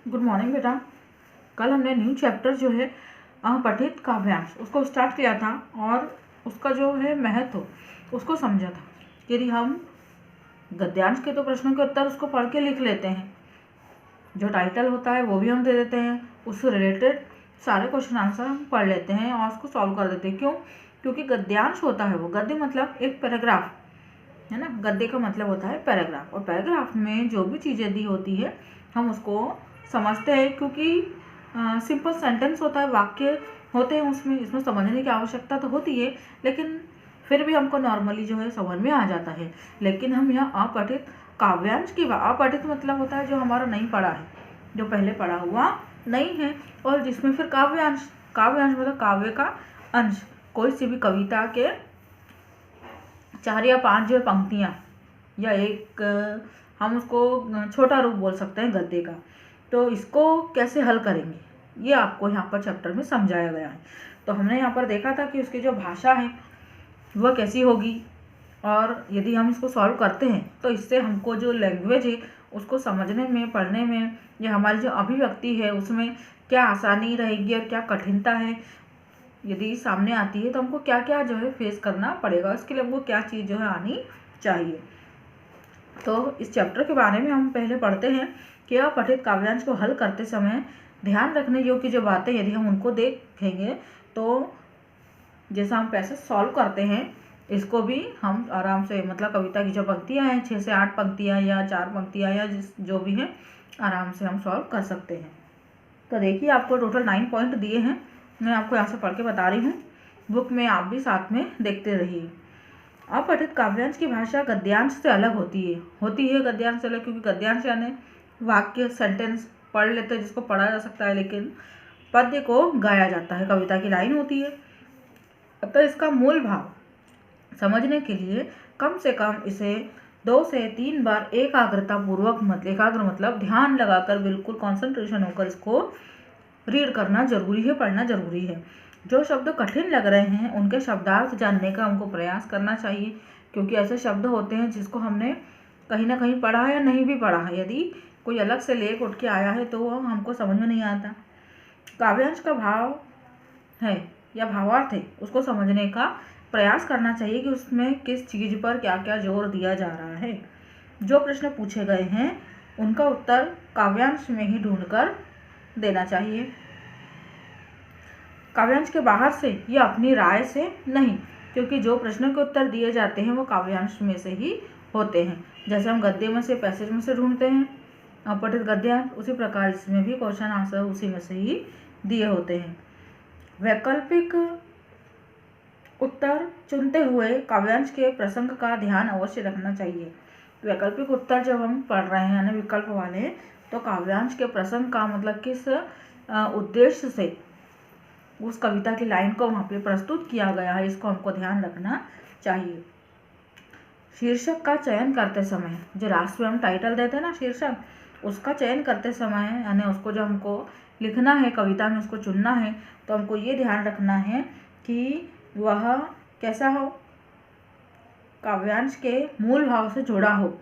Good morning बेटा। कल हमने न्यू चैप्टर जो है पठित काव्यांश उसको स्टार्ट किया था और उसका जो है महत्व उसको समझा था। यदि हम गद्यांश के तो प्रश्नों के उत्तर उसको पढ़ के लिख लेते हैं, जो टाइटल होता है वो भी हम दे देते हैं, उससे रिलेटेड सारे क्वेश्चन आंसर हम पढ़ लेते हैं और उसको सॉल्व कर देते हैं। क्यों? क्योंकि गद्यांश होता है वो गद्य मतलब एक पैराग्राफ है ना। गद्य का मतलब होता है पैराग्राफ, और पैराग्राफ में जो भी चीज़ें दी होती है हम उसको समझते हैं, क्योंकि सिंपल सेंटेंस होता है, वाक्य होते हैं उसमें, इसमें समझने की आवश्यकता तो होती है, लेकिन फिर भी हमको नॉर्मली जो है समझ में आ जाता है। लेकिन हम यहाँ अपठित काव्यांश की अपठित मतलब होता है जो हमारा नहीं पढ़ा है, जो पहले पढ़ा हुआ नहीं है, और जिसमें फिर काव्यांश मतलब काव्य का अंश, कोई सी भी कविता के 4 या 5 जो पंक्तियाँ या एक हम उसको छोटा रूप बोल सकते हैं गद्य का। तो इसको कैसे हल करेंगे ये आपको यहाँ पर चैप्टर में समझाया गया है। तो हमने यहाँ पर देखा था कि उसकी जो भाषा है वह कैसी होगी, और यदि हम इसको सॉल्व करते हैं तो इससे हमको जो लैंग्वेज है उसको समझने में, पढ़ने में, या हमारी जो अभिव्यक्ति है उसमें क्या आसानी रहेगी और क्या कठिनता है यदि सामने आती है, तो हमको क्या क्या जो है फेस करना पड़ेगा, उसके लिए हमको क्या चीज़ जो है आनी चाहिए। तो इस चैप्टर के बारे में हम पहले पढ़ते हैं कि अपठित काव्यांश को हल करते समय ध्यान रखने योग्य जो बातें यदि हम उनको देखेंगे तो जैसा हम पैसे सॉल्व करते हैं इसको भी हम आराम से, मतलब कविता की जो पंक्तियाँ हैं 6 से 8 पंक्तियाँ या 4 पंक्तियाँ या जो भी हैं आराम से हम सॉल्व कर सकते हैं। तो देखिए आपको टोटल 9 पॉइंट दिए हैं, मैं आपको यहाँ से पढ़ के बता रही हूँ, बुक में आप भी साथ में देखते रहिए। अपठित काव्यांश की भाषा गद्यांश से अलग होती है गद्यांश से अलग, क्योंकि गद्यांश यानी वाक्य, सेंटेंस पढ़ लेते हैं जिसको पढ़ा जा सकता है, लेकिन पद्य को गाया जाता है, कविता की लाइन होती है। तो इसका मूल भाव समझने के लिए कम से कम इसे 2 से 3 बार एकाग्रता पूर्वक, एकाग्र मतलब ध्यान लगाकर, बिल्कुल कॉन्सेंट्रेशन होकर इसको रीड करना जरूरी है, पढ़ना जरूरी है। जो शब्द कठिन लग रहे हैं उनके शब्दार्थ जानने का हमको प्रयास करना चाहिए, क्योंकि ऐसे शब्द होते हैं जिसको हमने कहीं ना कहीं पढ़ा है या नहीं भी पढ़ा है, यदि कोई अलग से लेख उठ के आया है तो वो हमको समझ में नहीं आता। काव्यांश का भाव है या भावार्थ है उसको समझने का प्रयास करना चाहिए कि उसमें किस चीज़ पर क्या क्या जोर दिया जा रहा है। जो प्रश्न पूछे गए हैं उनका उत्तर काव्यांश में ही ढूंढकर देना चाहिए, काव्यांश के बाहर से या अपनी राय से नहीं, क्योंकि जो प्रश्नों के उत्तर दिए जाते हैं वो काव्यांश में से ही होते हैं। जैसे हम गद्य में से, पैसेज में से ढूंढते हैं अपठित गद्यांश, उसी प्रकार इसमें भी क्वेश्चन आंसर उसी में से ही दिए होते हैं। वैकल्पिक उत्तर चुनते हुए काव्यांश के प्रसंग का ध्यान अवश्य रखना चाहिए। वैकल्पिक उत्तर जब हम पढ़ रहे हैं यानी विकल्प वाले, तो काव्यांश के प्रसंग का मतलब किस उद्देश्य से उस कविता की लाइन को वहाँ पे प्रस्तुत किया गया है, इसको हमको ध्यान रखना चाहिए। शीर्षक का चयन करते समय, जो लास्ट में हम टाइटल देते हैं ना शीर्षक, उसका चयन करते समय यानी उसको जो हमको लिखना है कविता में, उसको चुनना है, तो हमको ये ध्यान रखना है कि वह कैसा हो, काव्यांश के मूल भाव से जुड़ा हो।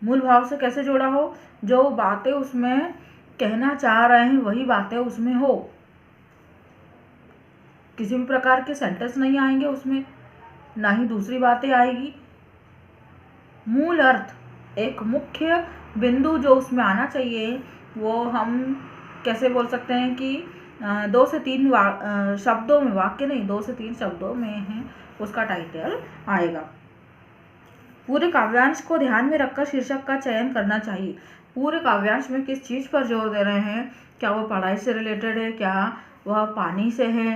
मूल भाव से कैसे जुड़ा हो? जो बातें उसमें कहना चाह रहे हैं वही बातें उसमें हो, किसी भी प्रकार के सेंटेंस नहीं आएंगे उसमें, ना ही दूसरी बातें आएगी। मूल अर्थ, एक मुख्य बिंदु जो उसमें आना चाहिए, वो हम कैसे बोल सकते हैं कि 2 से 3 शब्दों में, वाक्य नहीं 2 से 3 शब्दों में है उसका टाइटल आएगा। पूरे काव्यांश को ध्यान में रखकर शीर्षक का चयन करना चाहिए। पूरे काव्यांश में किस चीज़ पर जोर दे रहे हैं, क्या वो पढ़ाई से रिलेटेड है, क्या वह पानी से है,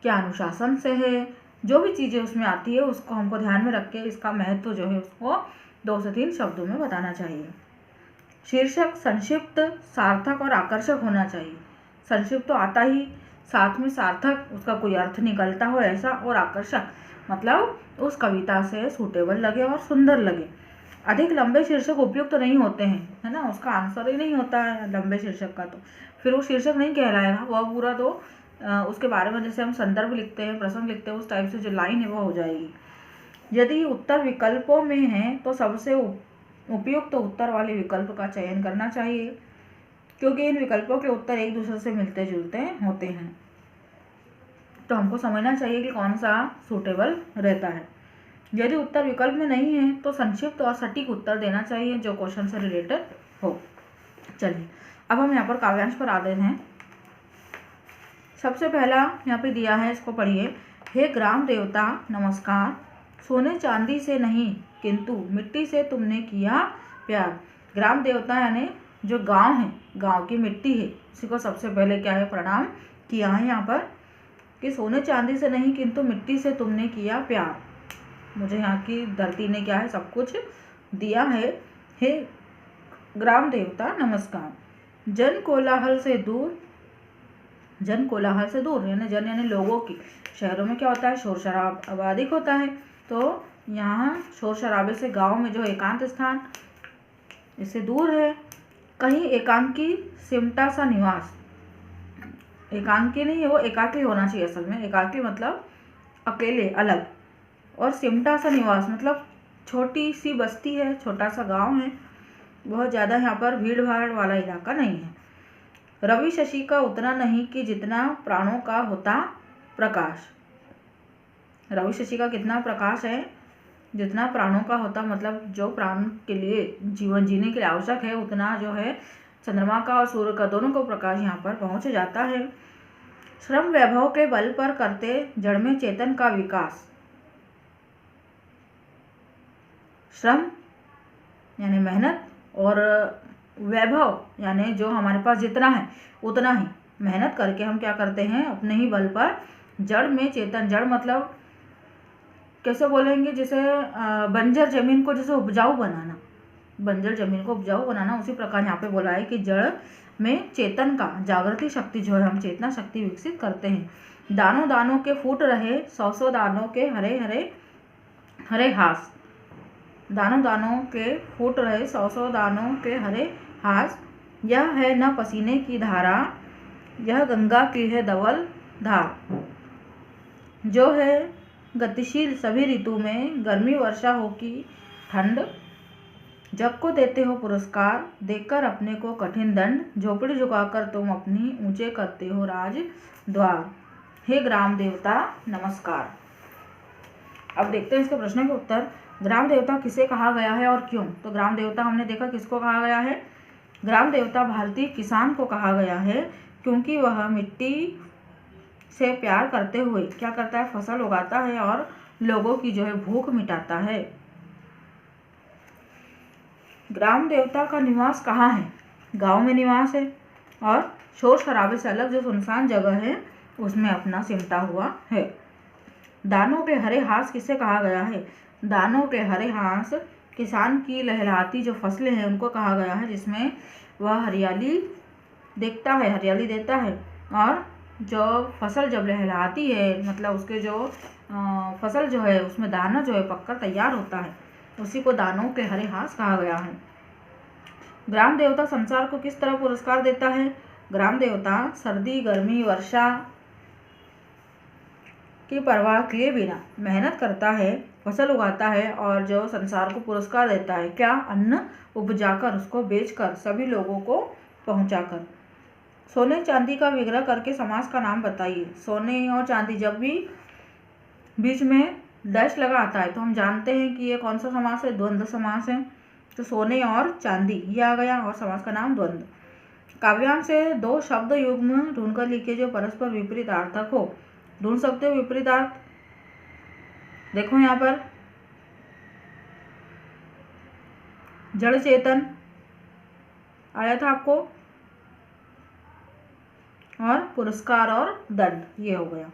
क्या अनुशासन से है, जो भी चीज़ें उसमें आती है उसको हमको ध्यान में रख के इसका महत्व जो है उसको 2 से 3 शब्दों में बताना चाहिए। शीर्षक संक्षिप्त, सार्थक और आकर्षक होना चाहिए। संक्षिप्त तो आता ही, साथ में सार्थक, उसका कोई अर्थ निकलता हो ऐसा, और आकर्षक मतलब उस कविता से सूटेबल लगे और सुंदर लगे। अधिक लंबे शीर्षक उपयुक्त तो नहीं होते हैं, है ना, उसका आंसर ही नहीं होता है लंबे शीर्षक का, तो फिर वो शीर्षक नहीं कहलाएगा, वह पूरा तो उसके बारे में जैसे हम संदर्भ लिखते हैं, प्रसंग लिखते हैं, उस टाइप से जो लाइन है वो हो जाएगी। यदि उत्तर विकल्पों में है तो सबसे उपयुक्त उत्तर वाले विकल्प का चयन करना चाहिए, क्योंकि इन विकल्पों के उत्तर एक दूसरे से मिलते जुलते होते हैं। तो हमको समझना चाहिए कि कौन सा सूटेबल रहता है। यदि उत्तर विकल्प में नहीं है तो संक्षिप्त और सटीक उत्तर देना चाहिए जो क्वेश्चन से रिलेटेड हो। चलिए अब हम यहाँ पर काव्यांश पर आते हैं। सबसे पहला यहाँ पे दिया है, इसको पढ़िए। हे ग्राम देवता नमस्कार, सोने चांदी से नहीं किंतु मिट्टी से तुमने किया प्यार। ग्राम देवता यानी जो गांव है, गांव की मिट्टी है, उसी को सबसे पहले क्या है, प्रणाम किया है यहाँ पर कि सोने चांदी से नहीं किंतु मिट्टी से तुमने किया प्यार। मुझे यहाँ की धरती ने क्या है, सब कुछ दिया है। हे ग्राम देवता नमस्कार। जन कोलाहल से दूर, जन कोलाहल से दूर यानी जन यानी लोगों की, शहरों में क्या होता है, शोर शराबा अधिक होता है, तो यहाँ शोर शराबे से गांव में जो एकांत स्थान इससे दूर है। कहीं एकांकी सिमटा सा निवास, एकांकी नहीं है वो, एकाकी होना चाहिए असल में। एकाकी मतलब अकेले, अलग, और सिमटा सा निवास मतलब छोटी सी बस्ती है, छोटा सा गांव है, बहुत ज़्यादा यहाँ पर भीड़ भाड़ वाला इलाका नहीं है। रवि शशि का उतना नहीं कि जितना प्राणों का होता प्रकाश। रवि शशि का कितना प्रकाश है, जितना प्राणों का होता, मतलब जो प्राण के लिए, जीवन जीने के लिए आवश्यक है, उतना जो है चंद्रमा का और सूर्य का दोनों को प्रकाश यहाँ पर पहुँच जाता है। श्रम वैभव के बल पर करते जड़ में चेतन का विकास। श्रम यानी मेहनत, और वैभव यानी जो हमारे पास जितना है उतना ही मेहनत करके हम क्या करते हैं, अपने ही बल पर जड़ में चेतन। जड़ मतलब कैसे बोलेंगे, जैसे बंजर जमीन को जैसे उपजाऊ बनाना, बंजर जमीन को उपजाऊ बनाना, उसी प्रकार यहाँ पे बोला है कि जड़ में चेतन का, जागृति शक्ति जो है, हम चेतना शक्ति विकसित करते हैं। दानों दानों के फूट रहे 100 दानों के हरे हरे हरे हास। दानों दानों के फूट रहे 100 दानों के हरे हास। यह है न पसीने की धारा, यह गंगा की है धवल धार। जो है गतिशील सभी ऋतु में, गर्मी वर्षा हो की ठंड। जग को देते हो पुरस्कार, देकर अपने को कठिन दंड। झोपड़ी झुकाकर तुम अपनी ऊंचे करते हो राज द्वार। हे ग्राम देवता नमस्कार। अब देखते हैं इसके प्रश्न के उत्तर। ग्राम देवता किसे कहा गया है और क्यों? तो ग्राम देवता हमने देखा किसको कहा गया है, ग्राम देवता भारतीय किसान को कहा गया है, क्योंकि वह मिट्टी से प्यार करते हुए क्या करता है, फसल उगाता है और लोगों की जो है भूख मिटाता है। ग्राम देवता का निवास कहाँ है? गांव में निवास है, और शोर शराबे से अलग जो सुनसान जगह है उसमें अपना सिमटा हुआ है। दानों के हरे हास किसे कहा गया है? दानों के हरे हास किसान की लहलहाती जो फसलें हैं उनको कहा गया है, जिसमें वह हरियाली देखता है, हरियाली देता है, और जो फसल जब लहलहाती है मतलब उसके जो फसल जो है उसमें दाना जो है पककर तैयार होता है, उसी को दानों के हरे हास कहा गया है। ग्राम देवता संसार को किस तरह पुरस्कार देता है? ग्राम देवता सर्दी गर्मी वर्षा की परवाह किए बिना मेहनत करता है, फसल उगाता है और जो संसार को पुरस्कार देता है। क्या? अन्न उपजाकर, उसको बेचकर, सभी लोगों को पहुंचाकर। सोने चांदी का विग्रह करके समास का नाम बताइए। सोने और चांदी जब भी बीच में डैश लगा आता है तो हम जानते हैं कि ये कौन सा समास है, द्वंद्व समास है। तो सोने और चांदी ये आ गया, और समास का नाम द्वंद्व। काव्यांश से दो शब्द युग्म ढूंढकर लिखिए जो परस्पर विपरीत अर्थक हो। ढूंढ सकते हो विपरीत अर्थ, देखो यहाँ पर जड़ चेतन आया था आपको, और पुरस्कार और दंड ये हो गया।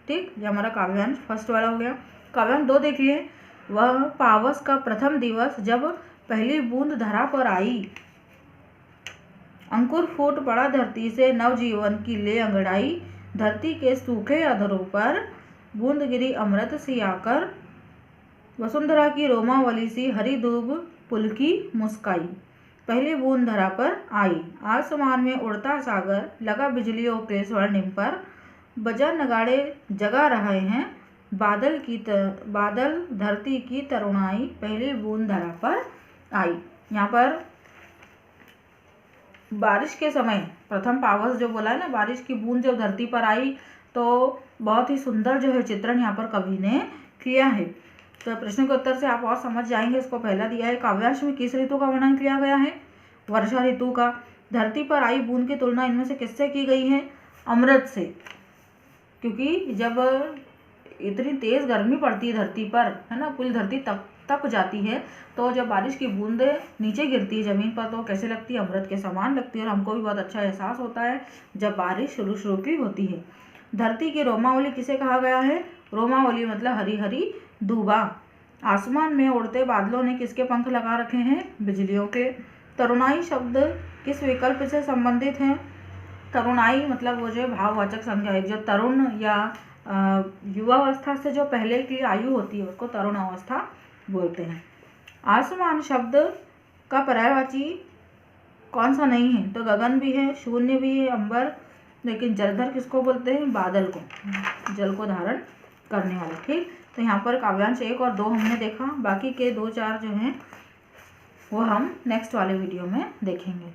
ठीक, ये हमारा काव्यांश फर्स्ट वाला हो गया। काव्यांश दो देखिए। वह पावस का प्रथम दिवस जब पहली बूंद धरा पर आई, अंकुर फूट पड़ा धरती से नवजीवन की ले अंगड़ाई। धरती के सूखे अधरों पर बूंद गिरी अमृत सी आकर, वसुंधरा की रोमावली सी हरी धूप पुलकी मुस्काई। पहली बूंद धरा पर आई, आसमान में उड़ता सागर, लगा बिजलियों के स्वर्णिम पर। बजा नगाड़े जगा रहे हैं, बादल धरती की तरुणाई, पहली बूंद धरा पर आई। यहाँ पर बारिश के समय प्रथम पावस जो बोला है ना, बारिश की बूंद जब धरती पर आई तो बहुत ही सुंदर जो है चित्रण यहाँ पर कवि ने किया है। तो प्रश्न के उत्तर से आप और समझ जाएंगे। इसको पहला दिया है, काव्यांश में किस ऋतु का वर्णन किया गया है? वर्षा ऋतु का। धरती पर आई बूंद की तुलना इनमें से किससे की गई है? अमृत से, क्योंकि जब इतनी तेज गर्मी पड़ती है धरती पर, है ना, पूरी धरती तप जाती है, तो जब बारिश की बूंदें नीचे गिरती है जमीन पर तो कैसे लगती है? अमृत के समान लगती है। और हमको भी बहुत अच्छा एहसास होता है जब बारिश शुरू की होती है। धरती की रोमावली किसे कहा गया है? रोमावली मतलब हरी हरी दूबा। आसमान में उड़ते बादलों ने किसके पंख लगा रखे हैं? बिजलियों के। तरुणाई शब्द किस विकल्प से संबंधित है? तरुणाई मतलब वो जो भाववाचक संज्ञा है, जो तरुण या युवावस्था से जो पहले की आयु होती है उसको तरुण अवस्था बोलते हैं। आसमान शब्द का पर्यायवाची कौन सा नहीं है? तो गगन भी है, शून्य भी है, अंबर, लेकिन जलधर किसको बोलते हैं? बादल को, जल को धारण करने वाले। ठीक, तो यहाँ पर काव्यांश 1 और 2 हमने देखा, बाकी के 2-4 जो हैं वो हम नेक्स्ट वाले वीडियो में देखेंगे।